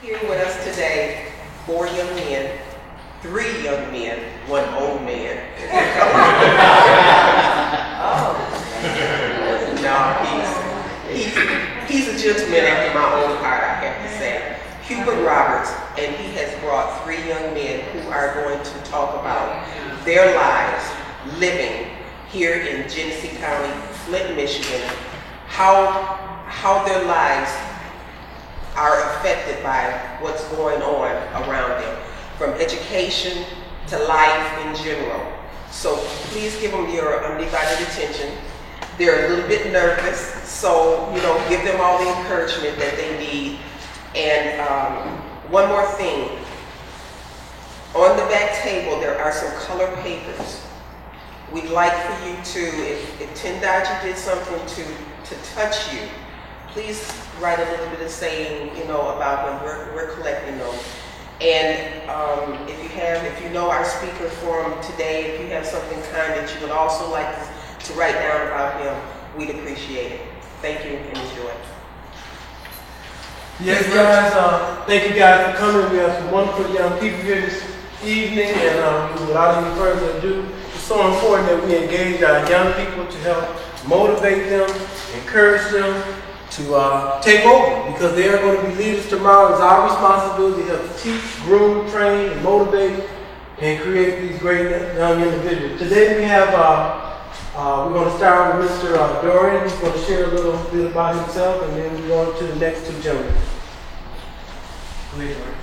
Here with us today, 4 young men, 3 young men, 1 old man. Oh. No, he's a gentleman after my own heart, I have to say. Hubert Roberts, and he has brought 3 young men who are going to talk about their lives living here in Genesee County, Flint, Michigan, how their lives are affected by what's going on around them, from education to life in general. So please give them your undivided attention. They're a little bit nervous, so give them all the encouragement that they need. And one more thing, on the back table there are some color papers. We'd like for you to, if Tendaji did something to touch you, please write a little bit of saying, about them. We're collecting those. And if you know our speaker from today, if you have something kind that you would also like to write down about him, we'd appreciate it. Thank you and enjoy. Yes, guys, thank you guys for coming. We have some wonderful young people here this evening, and without any further ado, it's so important that we engage our young people to help motivate them, encourage them to take over, because they are going to be leaders tomorrow. It's our responsibility to help teach, groom, train, and motivate, and create these great young individuals. Today we have, we're going to start with Mr. Dorian. He's going to share a little bit about himself, and then we're going to the next 2 gentlemen. Go ahead, Dorian.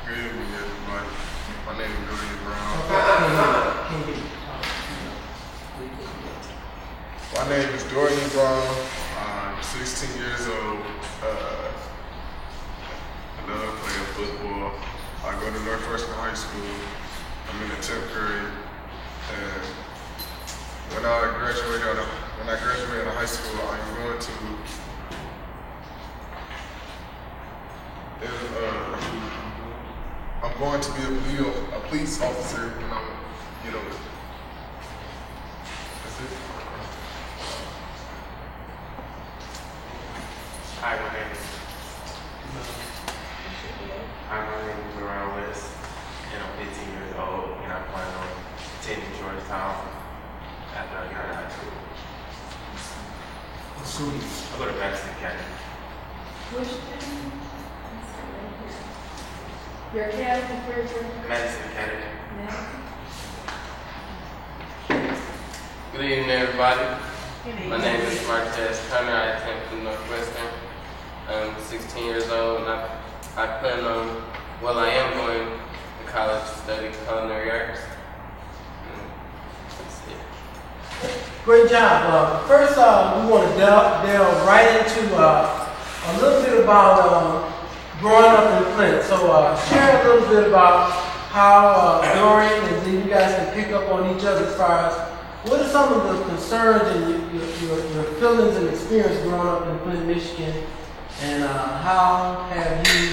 Good evening, everybody. My name is Dorian Brown. My name is Dorian Brown. I'm 16 years old. I love playing football. I go to Northwestern High School. I'm in the 10th grade. And when I graduate out of high school, I'm going to be a police officer when I'm, that's it. Hi, my name is Aaron West, and I'm 15 years old, and I plan on attending Georgetown after I get out of high school. What school? I go to Madison Academy. Which academy? Your academy, where's your Madison Academy. Good evening, everybody. Good evening. My name is Marquez Connor. I attend from Northwestern. I'm 16 years old, and I plan on, I am going to college to study culinary arts. That's it. Great job. First, we want to delve right into a little bit about growing up in Flint. So share a little bit about how Dorian, and then you guys can pick up on each other as far as what are some of the concerns and your feelings and experience growing up in Flint, Michigan, and how have you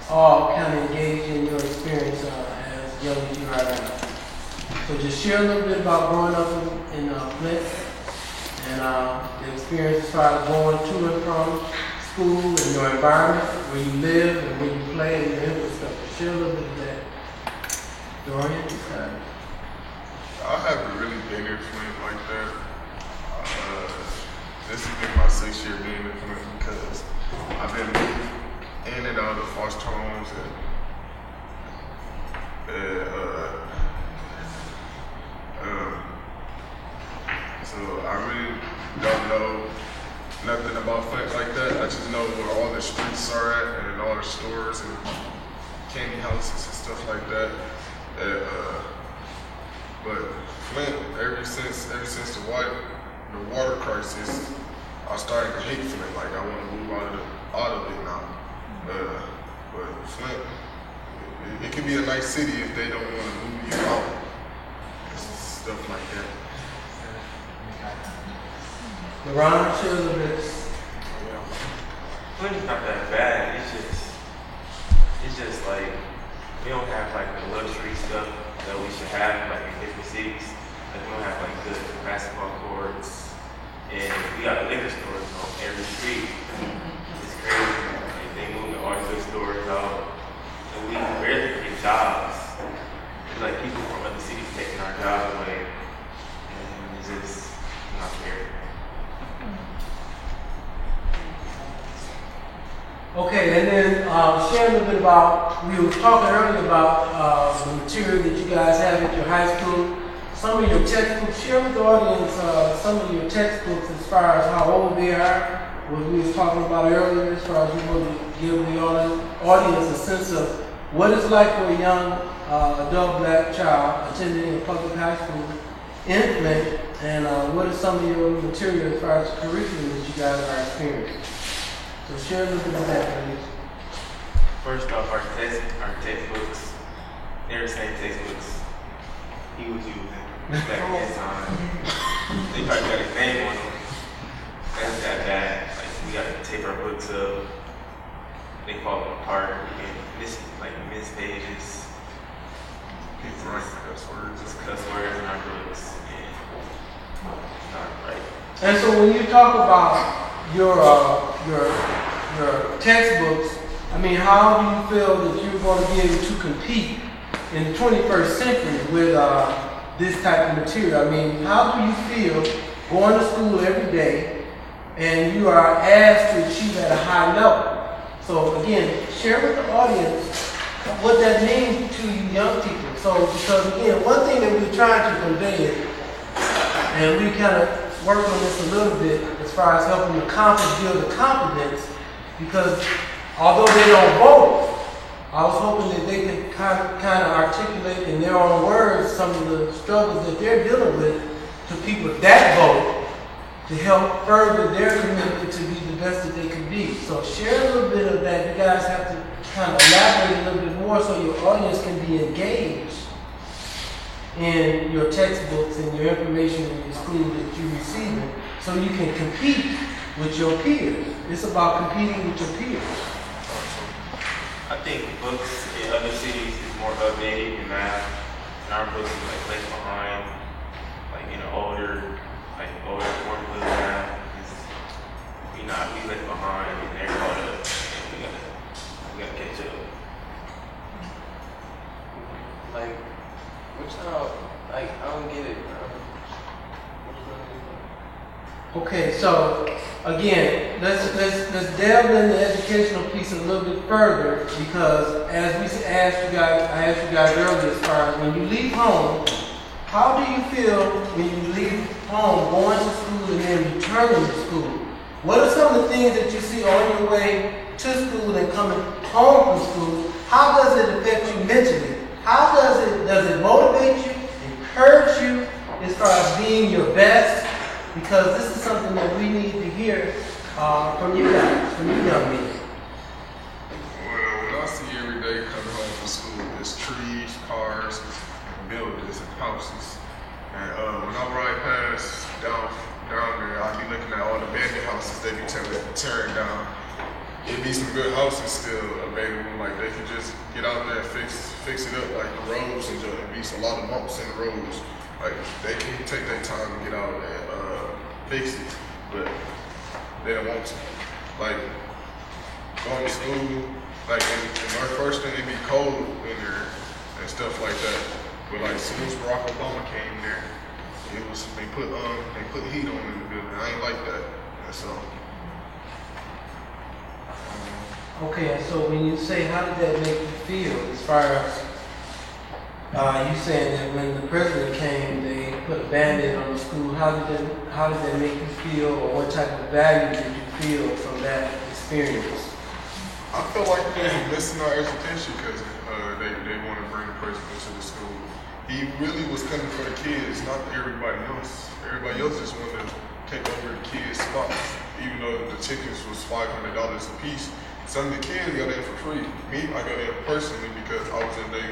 all kind of engaged in your experience as young as you are now? So just share a little bit about growing up in Flint and the experience as far as going to and from school and your environment, where you live and where you play and your input stuff. Share a little bit of that. Dorian? I haven't really been in Flint like that. This has been my 6th year being in Flint because I've been in and out of foster homes so I really don't know nothing about Flint like that. I just know where all the streets are at and all the stores and candy houses and stuff like that. But Flint, ever since the water crisis, I started to hate Flint. Like I want to move out of it now. But Flint, it can be a nice city if they don't want to move you out. Stuff like that. LeBron, share a little bit. Flint's not that bad. It's just like we don't have like the luxury stuff that we should have like in different cities. Like we don't have like good basketball courts And we got liquor stores on every street. It's crazy. Like, they moving all the liquor stores out. And we barely get jobs. It's like people from other cities taking our jobs away. And it's just not fair. Okay, and then share a little bit about, we were talking earlier about the material that you guys have at your high school. Some of your textbooks, share with the audience some of your textbooks as far as how old they are, what we was talking about earlier, as far as you want to give the audience a sense of what it's like for a young adult black child attending a public high school in Flint, and what is some of your material as far as curriculum that you guys are experiencing. So share a little bit of that, please. First off, our textbooks, they're the same textbooks he was using back in his time. They probably got his name on them. That's that bad. Like, we got to tape our books up. They fall apart. We can miss pages. People write cuss words. Just cuss words in our books. And it's not right. And so when you talk about your textbooks, I mean, how do you feel that you're going to be able to compete in the 21st century with this type of material? I mean, how do you feel going to school every day and you are asked to achieve at a high level? So again, share with the audience what that means to you young people. So, because again, one thing that we're trying to convey is, and we kind of work on this a little bit as far as helping the build the confidence, because although they don't vote, I was hoping that they could kind of articulate in their own words some of the struggles that they're dealing with to people that vote to help further their commitment to be the best that they can be. So share a little bit of that. You guys have to kind of elaborate a little bit more so your audience can be engaged in your textbooks and your information in your school that you're receiving so you can compete with your peers. It's about competing with your peers. I think books in other cities is more updated in math. And our books is like left behind, like in an older formulas math. We left behind and they're caught up. And we gotta catch up. Like, which I don't get it, bro. Okay, so again, let's delve into the educational piece a little bit further, because as I asked you guys earlier, as far as when you leave home, how do you feel when you leave home, going to school and then returning to school? What are some of the things that you see on your way to school and coming home from school? How does it affect you mentally? How does it motivate you, encourage you as far as being your best? Because this is something that we need to hear from you guys, from you young men. Well, what I see every day coming home from school is trees, cars, and buildings and houses. And when I ride past down there, I be looking at all the abandoned houses they be tearing down. It be some good houses still available. Like, they could just get out there and fix it up, like the roads and just be a lot of bumps in the roads. Like, they can take their time to get out and fix it, but they don't want to. Like, going to school, like in our first thing, it be cold in there and stuff like that. But like, as soon as Barack Obama came there, it was they put heat on in the building. I ain't like that. And so. Okay, so when you say, how did that make you feel as far as you saying that when the president came, they put a Band-Aid on the school? How did that make you feel, or what type of value did you feel from that experience? I feel like they're missing our education because they want to bring the president to the school. He really was coming for the kids, not everybody else. Everybody else just wanted to take over the kids' spots, even though the tickets was $500 a piece. Some of the kids got in for free. Me, I got in personally because I was in the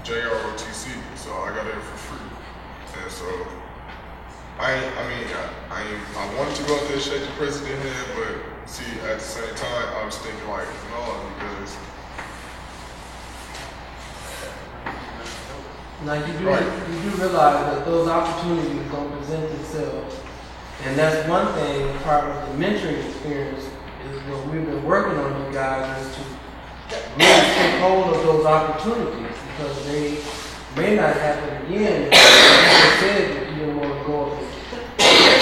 JROTC, so I got in for free. And so, I wanted to go out there and shake the president's hand, but see, at the same time, I was thinking like, no, because now you do realize that those opportunities don't present themselves And that's one thing, part of the mentoring experience is what we've been working on, you guys, is to really take hold of those opportunities because they may not happen again. Like I said, that you don't want to go up and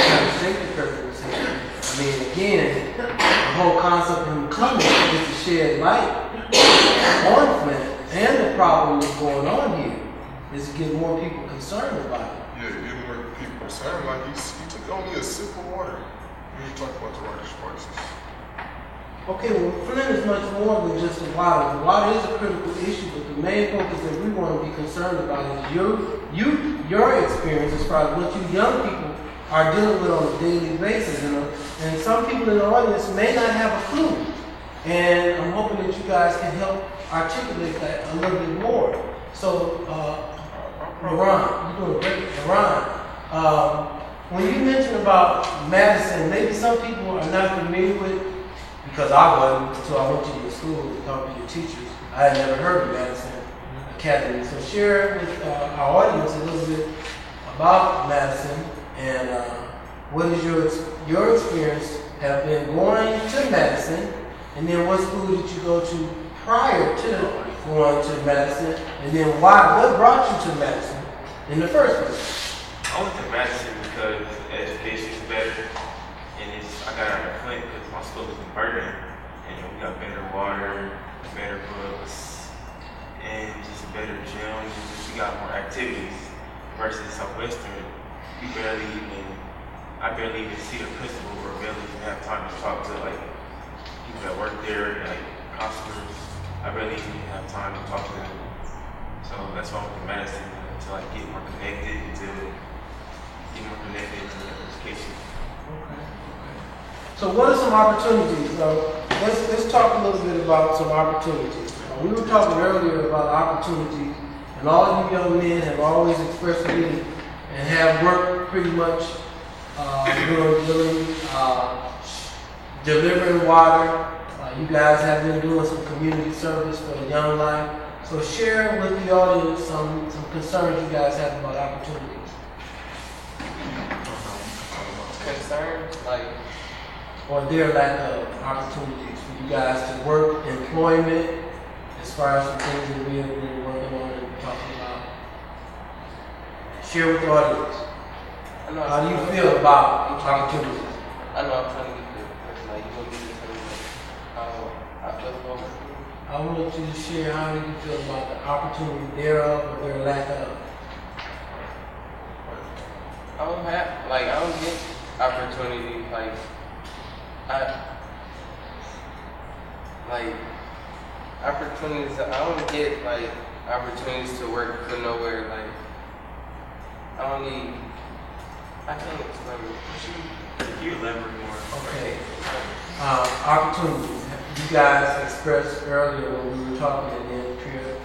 kind of shake the president's hand. I mean, again, the whole concept of him coming is to shed light on Flint and the problem that's going on here is to get more people concerned about it. Yeah, get more people concerned. Like he took only a sip of water. We ain't talking about the rider spices. Okay, well, Flint is much more than just the water. The water is a critical issue, but the main focus that we want to be concerned about is your experience as far as what you young people are dealing with on a daily basis. And some people in the audience may not have a clue. And I'm hoping that you guys can help articulate that a little bit more. So, Ron, you're doing great. Ron, when you mentioned about Madison, maybe some people are not familiar with, because I wasn't until I went to your school and talked to your teachers. I had never heard of Madison Academy. So share with our audience a little bit about Madison and what is your experience have been going to Madison, and then what school did you go to prior to going to Madison, and then what brought you to Madison in the first place? I went to Madison because the education is better, and I got out of Flint because my school is in Bergen, and we got better water, better books, and just better gyms, and just we got more activities versus Southwestern. I barely even see the principal or barely even have time to talk to like people that work there, like customers. I barely even have time to talk to them. So that's why I went to Madison to like get more connected to education. Okay. So what are some opportunities? Let's talk a little bit about some opportunities. We were talking earlier about opportunities, and all you young men have always expressed to me and have worked pretty much delivering water. You guys have been doing some community service for the young life. So share with the audience some concerns you guys have about opportunities. Concerns, like, Or their lack of opportunities for you guys to work, employment, as far as some things that we have been working on and talking about. Share with the audience. How do you feel about opportunities? I know I'm trying to get the person, like, you want me to tell me, like, how I feel about it? I want you to share how you feel about the opportunity thereof or their lack of. I don't get opportunity, opportunities, I don't get, like, opportunities to work for nowhere, like, I can't explain it. Can you elaborate more? Okay. Opportunities. You guys expressed earlier when we were talking and then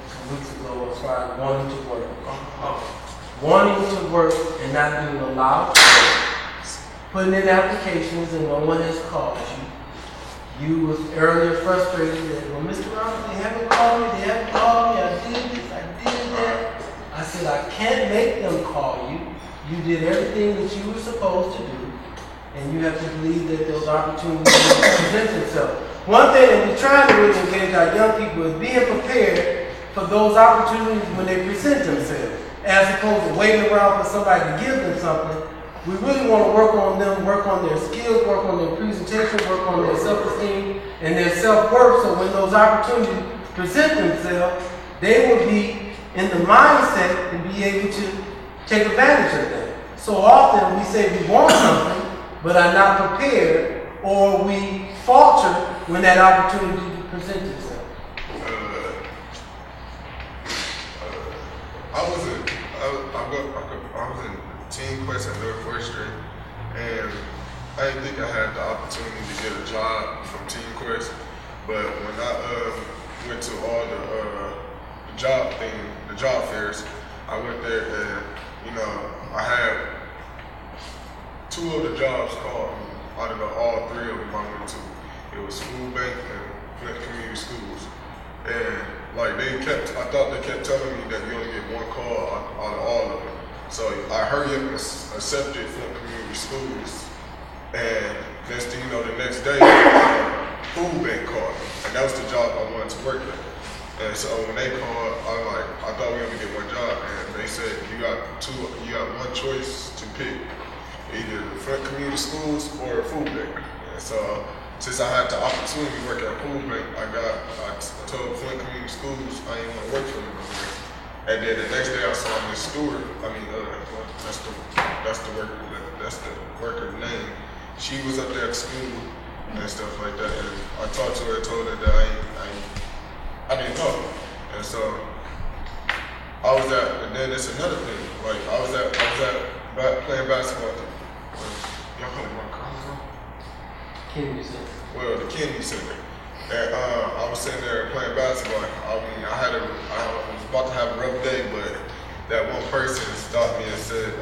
some weeks ago as far as wanting to work. Wanting to work and not being allowed to work. Putting in applications and no one has called you. You was earlier frustrated that, well, Mr. Roberts, they haven't called me, I did this, I did that. I said, I can't make them call you. You did everything that you were supposed to do, and you have to believe that those opportunities will present themselves. One thing that we're trying to really engage our young people is being prepared for those opportunities when they present themselves, as opposed to waiting around for somebody to give them something. We really want to work on them, work on their skills, work on their presentation, work on their self-esteem and their self-worth, so when those opportunities present themselves, they will be in the mindset to be able to take advantage of that. So often we say we want something, but are not prepared, or we falter when that opportunity presents itself. I was in Team Quest at Northwestern, and I didn't think I had the opportunity to get a job from Team Quest. But when I went to all the job fairs, I went there and I had 2 of the jobs called me out of all 3 of them I went to. It was School Bank and Flint Community Schools. And I thought they kept telling me that you only get 1 call out of all of them. So I hurried up and accepted Flint Community Schools And next thing you know, the next day, food bank called me, and that was the job I wanted to work at. And so when they called, I thought we were gonna get one job, and they said you got one choice to pick, either Flint Community Schools or food bank. And so since I had the opportunity to work at food bank, I told Flint Community Schools I didn't want to work for them no more. And then the next day I saw Miss Stewart. That's the worker name. She was up there at school and stuff like that. And I talked to her and told her that I didn't know. And so I was at, and then it's another thing. Like I was at playing basketball. Y'all calling my car? Kennedy Center. Well, the Kennedy Center. And I was sitting there playing basketball. I mean, I was about to have a rough day, but that one person stopped me and said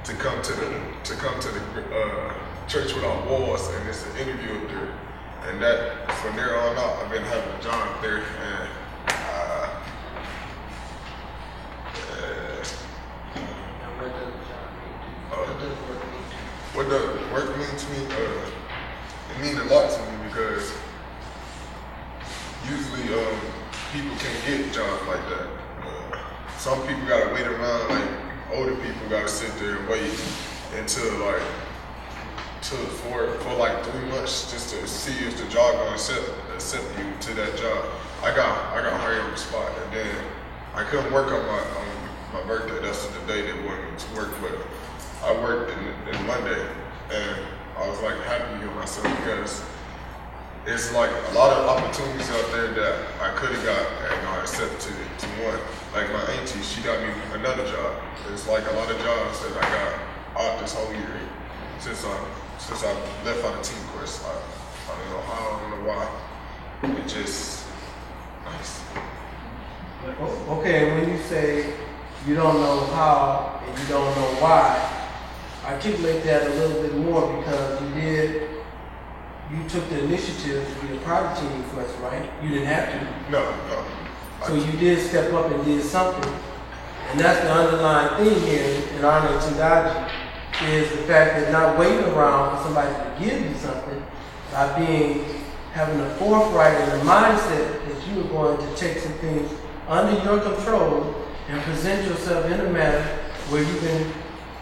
to come to the Church Without Walls, and it's an interview up there. And that from there on out, I've been having a job there, and what does work mean to me? It means a lot to me because usually people can't get jobs like that. Some people gotta wait around, like older people gotta sit there and wait until for like 3 months just to see if the job gonna accept you to that job. I got hired on the spot, and then I couldn't work on my birthday. That's the day they wanted me to work, but I worked in Monday, and I was like happy with myself because it's like a lot of opportunities out there that I could have got and I accepted to one. Like my auntie, she got me another job. It's like a lot of jobs that I got out this whole year since I left out of team course. I don't know how, I don't know why. It just nice. Okay, when you say you don't know how and you don't know why, articulate that a little bit more, because you took the initiative to be a private team first, right? You didn't have to. No. So you did step up and did something. And that's the underlying thing here in Honor Tendaji, is the fact that not waiting around for somebody to give you something, by having a forthright and a mindset that you are going to take some things under your control and present yourself in a manner where you can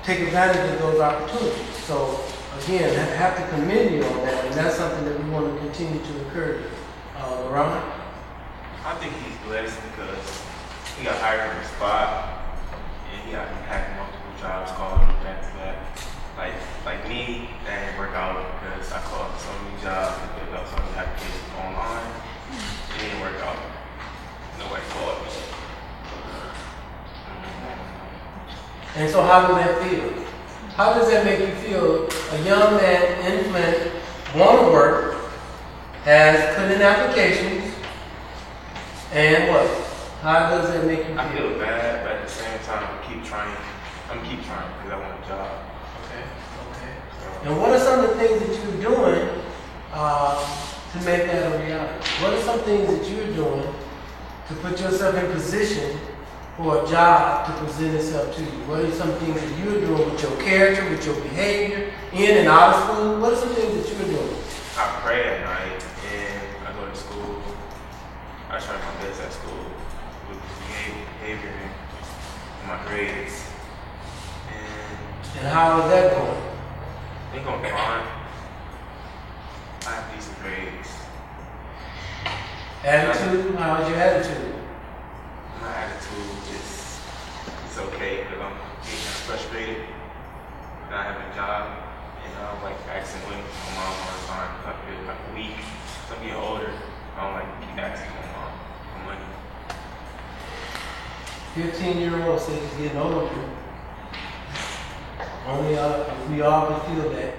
take advantage of those opportunities. So again, I have to commend you on that, and that's something that we want to continue to encourage. Ron? I think he's blessed because he got hired on the spot, and he got had multiple jobs calling him back to back. Like me, that didn't work out because I called so many jobs and filled out so many applications online. It didn't work out. Nobody called me. And so how does that feel? How does that make you feel? A young man in Flint, want to work, has put in applications, and what? How does that make you feel? I feel bad, but at the same time, I'm keep trying because I want a job. Okay. And what are some of the things that you're doing to make that a reality? What are some things that you're doing to put yourself in position for a job to present itself to you? What are some things that you're doing with your character, with your behavior, in and out of school? What are some things that you're doing? I pray at night and I go to school. I try my best at school with behavior and my grades. And how is that going? They going fine. I have decent grades. Attitude? How's your attitude? My attitude is it's okay because I'm getting frustrated, not having a job, and I don't like asking women my mom all the time. I feel like weak. As I'm getting older, I don't like to keep asking my mom for money. 15-year-old says he's getting older. Only we all can feel that.